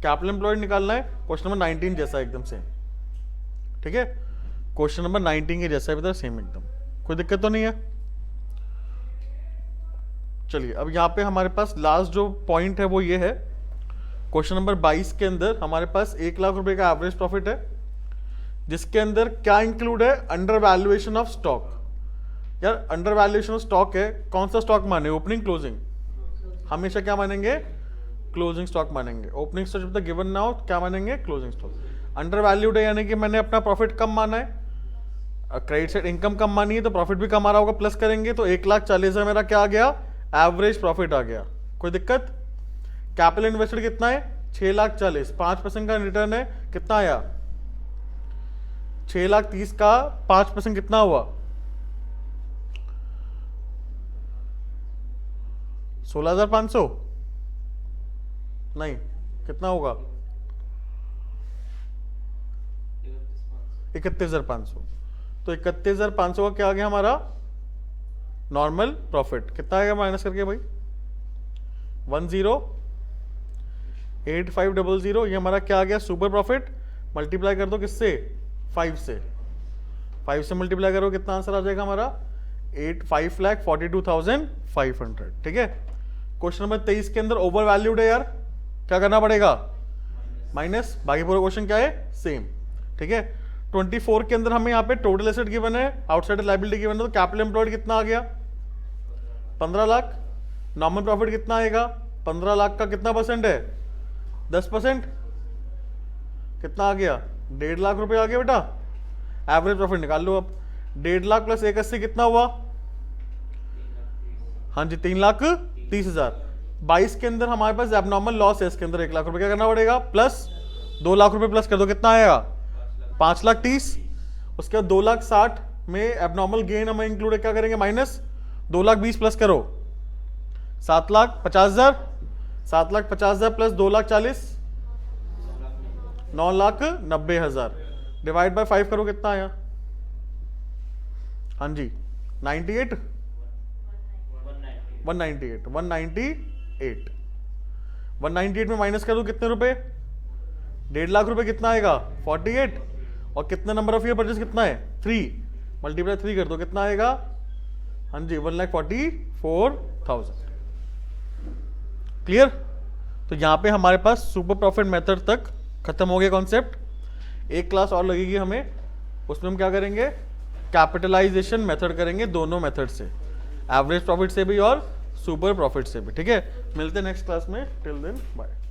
कैपिटल एम्प्लॉयड निकालना है। क्वेश्चन नंबर 19 जैसा एकदम सेम। ठीक है, क्वेश्चन नंबर 19 के जैसा भी सेम एकदम, कोई दिक्कत तो नहीं है। चलिए, अब यहाँ पे हमारे पास लास्ट जो पॉइंट है वो ये है। क्वेश्चन नंबर 22 के अंदर हमारे पास 1,00,000 रुपए का एवरेज प्रॉफिट है, जिसके अंदर क्या इंक्लूड है? Under valuation of stock. यार अंडर वैल्यूएशन ऑफ स्टॉक है, कौन सा स्टॉक माने? Opening closing? हमेशा क्या मानेंगे? क्लोजिंग स्टॉक मानेंगे। ओपनिंग स्टॉक जब तक गिवन ना हो क्या मानेंगे? Closing stock. अंडर वैल्यूड है यानी कि मैंने अपना प्रॉफिट कम माना है, क्रेडिट साइड इनकम कम मानी है, तो प्रॉफिट भी कम आ रहा होगा, प्लस करेंगे तो 1,40,000 मेरा क्या आ गया? एवरेज प्रॉफिट आ गया। कोई दिक्कत? कैपिटल इन्वेस्टेड कितना है? 6,40,000। 5% का रिटर्न है, कितना आया? 6,30,000 का 5% कितना हुआ? 16,500 नहीं, कितना होगा? 31,500। तो 31,500 का क्या आ गया हमारा? Normal profit. कितना आएगा माइनस करके भाई? 10,85,00 ये हमारा क्या आ गया? Super profit. मल्टीप्लाई कर दो किससे? 5 से। 5 से मल्टीप्लाई करो, कितना आंसर आ जाएगा हमारा? 5,42,500। ठीक है, क्वेश्चन नंबर 23 के अंदर ओवर वैल्यूड है यार, क्या करना पड़ेगा? माइनस। बाकी पूरा क्वेश्चन क्या है? सेम। ठीक है, 24 के अंदर हमें यहाँ पे टोटल एसेट गिवन है, आउटसाइड लायबिलिटी गिवन है, तो कैपिटल एम्प्लॉयड कितना आ गया? 15,00,000। नॉर्मल प्रॉफिट कितना आएगा? 15,00,000 का कितना परसेंट है? 10%। कितना आ गया? 1,50,000 रुपए आ गया बेटा। एवरेज प्रॉफिट निकाल लो अब। 1,50,000 प्लस 180 कितना हुआ? हाँ जी, 3,30,000। 22 के अंदर हमारे पास एबनॉर्मल लॉस है, इसके अंदर 1,00,000 रुपए क्या करना पड़ेगा? प्लस 2,00,000 रुपए प्लस कर दो, कितना आएगा? 5,30,000। उसके बाद 2,60,000 में एबनॉर्मल गेन हमें इंक्लूड है, क्या करेंगे? माइनस 2,20,000 प्लस करो 7,50,000। 7,50,000 प्लस 2,40,000 9,90,000 डिवाइड बाय 5 करो, कितना आया? हाँ जी, 98 198 198 198 में माइनस कर दो कितने रुपए? 1,50,000 रुपए। कितना आएगा? 48। और कितने नंबर ऑफ ईयर परचेज कितना है? 3। मल्टीप्लाई 3 कर दो, कितना आएगा? हाँ जी, 1,44,000। क्लियर? तो यहां पे हमारे पास सुपर प्रॉफिट मेथड तक खत्म हो गया कॉन्सेप्ट। एक क्लास और लगेगी हमें, उसमें हम क्या करेंगे? कैपिटलाइजेशन मेथड करेंगे, दोनों मेथड से, एवरेज प्रॉफिट से भी और सुपर प्रॉफिट से भी। ठीक है, मिलते हैं नेक्स्ट क्लास में, टिल देन बाय।